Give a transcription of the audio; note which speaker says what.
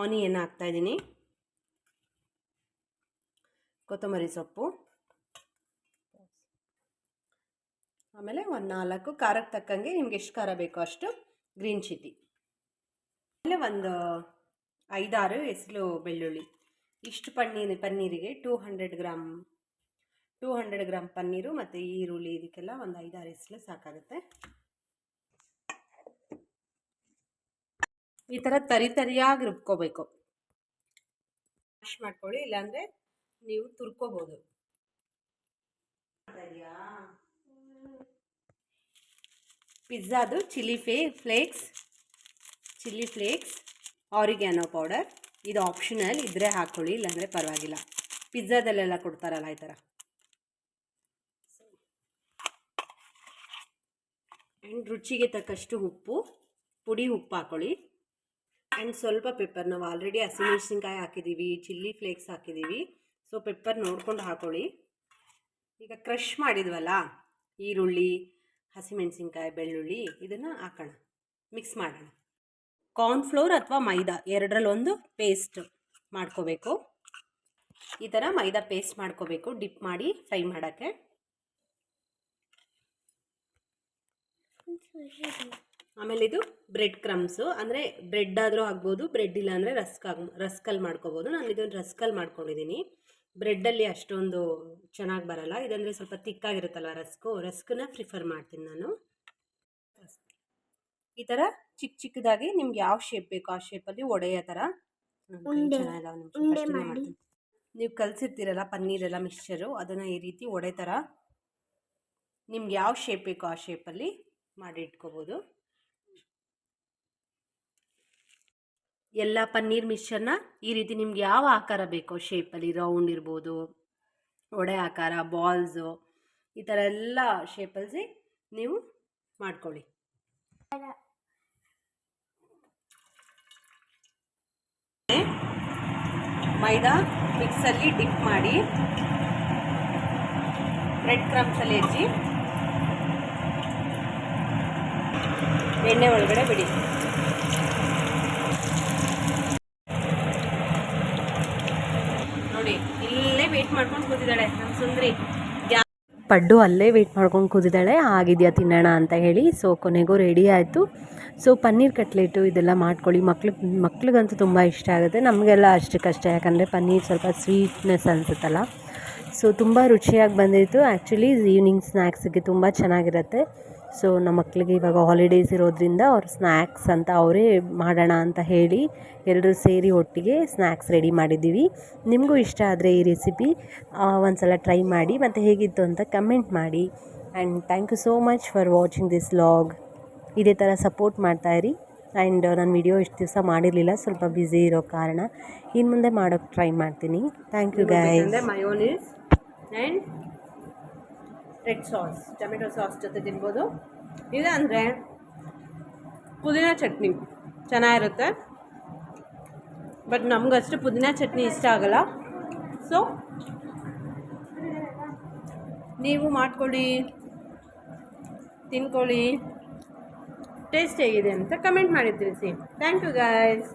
Speaker 1: Onion ಹಾಕ್ತಾಯಿದ್ದೀನಿ, ಕೊತ್ತಂಬರಿ ಸೊಪ್ಪು, ಆಮೇಲೆ ಒಂದು 4 ಖಾರಕ್ಕೆ ತಕ್ಕಂಗೆ ನಿಮ್ಗೆ ಎಷ್ಟು ಖಾರ ಬೇಕೋ ಅಷ್ಟು ಗ್ರೀನ್ ಚಿಲ್ಲಿ, ಆಮೇಲೆ ಒಂದು 5-6 ಎಸಳು ಬೆಳ್ಳುಳ್ಳಿ. ಇಷ್ಟು ಪನ್ನೀರಿಗೆ 200 ಗ್ರಾಮ್ ಪನ್ನೀರು ಮತ್ತು ಈರುಳ್ಳಿ ಇದಕ್ಕೆಲ್ಲ ಒಂದು 5-6 ಎಸಳು ಸಾಕಾಗುತ್ತೆ. ಈ ಥರ ತರಿಯಾಗಿ ರುಬ್ಕೋಬೇಕು. ಮ್ಯಾಶ್ ಮಾಡ್ಕೊಳ್ಳಿ, ಇಲ್ಲಾಂದರೆ ನೀವು ತುರ್ಕೋಬೋದು. ಪಿಜ್ಜಾದು ಚಿಲ್ಲಿ ಫ್ಲೇಕ್ಸ್, ಆರಿಗ್ಯಾನೋ ಪೌಡರ್, ಇದು ಆಪ್ಷನಲ್, ಇದ್ದರೆ ಹಾಕ್ಕೊಳ್ಳಿ, ಇಲ್ಲಾಂದರೆ ಪರವಾಗಿಲ್ಲ. ಪಿಜ್ಜಾದಲ್ಲೆಲ್ಲ ಕೊಡ್ತಾರಲ್ಲ ಈ ಥರ. ಆ್ಯಂಡ್ ರುಚಿಗೆ ತಕ್ಕಷ್ಟು ಪುಡಿ ಉಪ್ಪು ಹಾಕ್ಕೊಳ್ಳಿ. ಆ್ಯಂಡ್ ಸ್ವಲ್ಪ ಪೆಪ್ಪರ್. ನಾವು ಆಲ್ರೆಡಿ ಹಸಿಮೆಣಸಿನ್ಕಾಯಿ ಹಾಕಿದ್ದೀವಿ, ಚಿಲ್ಲಿ ಫ್ಲೇಕ್ಸ್ ಹಾಕಿದ್ದೀವಿ, ಸೊ ಪೆಪ್ಪರ್ ನೋಡ್ಕೊಂಡು ಹಾಕ್ಕೊಳ್ಳಿ. ಈಗ ಕ್ರಷ್ ಮಾಡಿದ್ವಲ್ಲ ಈರುಳ್ಳಿ, ಹಸಿಮೆಣಸಿನ್ಕಾಯಿ, ಬೆಳ್ಳುಳ್ಳಿ, ಇದನ್ನು ಹಾಕೋಣ, ಮಿಕ್ಸ್ ಮಾಡೋಣ. ಕಾರ್ನ್ಫ್ಲೋರ್ ಅಥವಾ ಮೈದಾ ಎರಡರಲ್ಲೊಂದು ಪೇಸ್ಟ್ ಮಾಡ್ಕೋಬೇಕು. ಈ ಥರ ಮೈದಾ ಪೇಸ್ಟ್ ಮಾಡ್ಕೋಬೇಕು, ಡಿಪ್ ಮಾಡಿ ಫ್ರೈ ಮಾಡೋಕ್ಕೆ. ಆಮೇಲೆ ಇದು ಬ್ರೆಡ್ ಕ್ರಮ್ಸು, ಅಂದರೆ ಬ್ರೆಡ್ ಆದರೂ ಆಗ್ಬೋದು, ಬ್ರೆಡ್ ಇಲ್ಲ ಅಂದರೆ ರಸ್ಕಲ್ಲಿ ಮಾಡ್ಕೋಬೋದು. ನಾನು ಇದನ್ನು ರಸ್ಕಲ್ಲಿ ಮಾಡ್ಕೊಂಡಿದ್ದೀನಿ. ಬ್ರೆಡ್ಡಲ್ಲಿ ಅಷ್ಟೊಂದು ಚೆನ್ನಾಗಿ ಬರಲ್ಲ, ಇದಂದರೆ ಸ್ವಲ್ಪ ತಿಕ್ಕಾಗಿರುತ್ತಲ್ವ ರಸ್ಕನ್ನ ಪ್ರಿಫರ್ ಮಾಡ್ತೀನಿ ನಾನು. ಈ ಥರ ಚಿಕ್ಕದಾಗಿ ನಿಮ್ಗೆ ಯಾವ ಶೇಪ್ ಬೇಕೋ ಆ ಶೇಪಲ್ಲಿ ಒಡೆಯೋ ಥರ ನೀವು ಕಲಸಿರ್ತೀರಲ್ಲ ಪನ್ನೀರೆಲ್ಲ ಮಿಕ್ಸ್ಚರು, ಅದನ್ನು ಈ ರೀತಿ ಒಡೆ ಥರ ನಿಮ್ಗೆ ಯಾವ ಶೇಪ್ ಬೇಕೋ ಆ ಶೇಪಲ್ಲಿ ಮಾಡಿ ಇಟ್ಕೋಬೋದು. ಎಲ್ಲ ಪನ್ನೀರ್ ಮಿಕ್ಸ್ಚರ್ನ ಈ ರೀತಿ ನಿಮ್ಗೆ ಯಾವ ಆಕಾರ ಬೇಕೋ ಶೇಪಲ್ಲಿ, ರೌಂಡ್ ಇರ್ಬೋದು, ಒಡೆ ಆಕಾರ, ಬಾಲ್ಸು, ಈ ಥರ ಎಲ್ಲ ಶೇಪಲ್ಲಿ ನೀವು ಮಾಡ್ಕೊಳ್ಳಿ. ಮೈದಾ ಮಿಕ್ಸಲ್ಲಿ ಡಿಪ್ ಮಾಡಿ ಬ್ರೆಡ್ ಕ್ರಮ್ಸಲ್ಲಿ ಹೆಚ್ಚಿ ಎಣ್ಣೆ ಒಳಗಡೆ ಬಿಡಿ. ನೋಡಿ, ಇಲ್ಲೇ ವೇಟ್ ಮಾಡ್ಕೊಂಡು ಕೂತಿದ್ದಾಳೆ ನಮ್ಮ ಸುಂದ್ರಿ.
Speaker 2: ಪಡ್ಡು ಅಲ್ಲೇ ವೇಟ್ ಮಾಡ್ಕೊಂಡು ಕೂತಿದ್ದಾಳೆ, ಆಗಿದೆಯಾ ತಿನ್ನೋಣ ಅಂತ ಹೇಳಿ. ಸೊ ಕೊನೆಗೂ ರೆಡಿ ಆಯಿತು. ಸೊ ಪನ್ನೀರ್ ಕಟ್ಲೆಟು ಇದೆಲ್ಲ ಮಾಡ್ಕೊಳ್ಳಿ, ಮಕ್ಳಿಗಂತೂ ತುಂಬ ಇಷ್ಟ ಆಗುತ್ತೆ. ನಮಗೆಲ್ಲ ಅಷ್ಟಕ್ಕಷ್ಟೇ, ಯಾಕಂದರೆ ಪನ್ನೀರ್ ಸ್ವಲ್ಪ ಸ್ವೀಟ್ನೆಸ್ ಅನಿಸುತ್ತಲ್ಲ. ಸೊ ತುಂಬ ರುಚಿಯಾಗಿ ಬಂದಿತ್ತು. ಆ್ಯಕ್ಚುಲಿ ಈವ್ನಿಂಗ್ ಸ್ನ್ಯಾಕ್ಸಿಗೆ ತುಂಬ ಚೆನ್ನಾಗಿರುತ್ತೆ. ಸೊ ನಮ್ಮ ಮಕ್ಕಳಿಗೆ ಇವಾಗ ಹಾಲಿಡೇಸ್ ಇರೋದ್ರಿಂದ ಅವ್ರು ಸ್ನ್ಯಾಕ್ಸ್ ಅಂತ ಅವರೇ ಮಾಡೋಣ ಅಂತ ಹೇಳಿ ಎಲ್ಲರೂ ಸೇರಿ ಒಟ್ಟಿಗೆ ಸ್ನ್ಯಾಕ್ಸ್ ರೆಡಿ ಮಾಡಿದ್ದೀವಿ. ನಿಮಗೂ ಇಷ್ಟ ಆದರೆ ಈ ರೆಸಿಪಿ ಒಂದು ಸಲ ಟ್ರೈ ಮಾಡಿ, ಮತ್ತು ಹೇಗಿತ್ತು ಅಂತ ಕಮೆಂಟ್ ಮಾಡಿ. And thank you so much for watching this vlog. ಇದೇ ಥರ ಸಪೋರ್ಟ್ ಮಾಡ್ತಾಯಿರಿ. ಆ್ಯಂಡ್ ನಾನು ವಿಡಿಯೋ ಇಷ್ಟು ದಿವಸ ಮಾಡಿರಲಿಲ್ಲ, ಸ್ವಲ್ಪ ಬ್ಯುಸಿ ಇರೋ ಕಾರಣ. ಇನ್ನು ಮುಂದೆ ಮಾಡೋಕ್ಕೆ ಟ್ರೈ ಮಾಡ್ತೀನಿ. Thank you guys.
Speaker 1: Mayonnaise and red sauce, tomato sauce ಜೊತೆ ತಿನ್ಬೋದು. ಇಲ್ಲ ಅಂದರೆ ಪುದೀನ ಚಟ್ನಿ ಚೆನ್ನಾಗಿರುತ್ತೆ, ಬಟ್ ನಮಗಷ್ಟು ಪುದೀನ ಚಟ್ನಿ ಇಷ್ಟ ಆಗಲ್ಲ. ಸೊ ನೀವು ಮಾಡ್ಕೊಳ್ಳಿ, ತಿನ್ಕೊಳ್ಳಿ, ಟೇಸ್ಟ್ ಹೇಗಿದೆ ಅಂತ ಕಮೆಂಟ್ ಮಾಡಿ ತಿಳಿಸಿ. Thank you guys.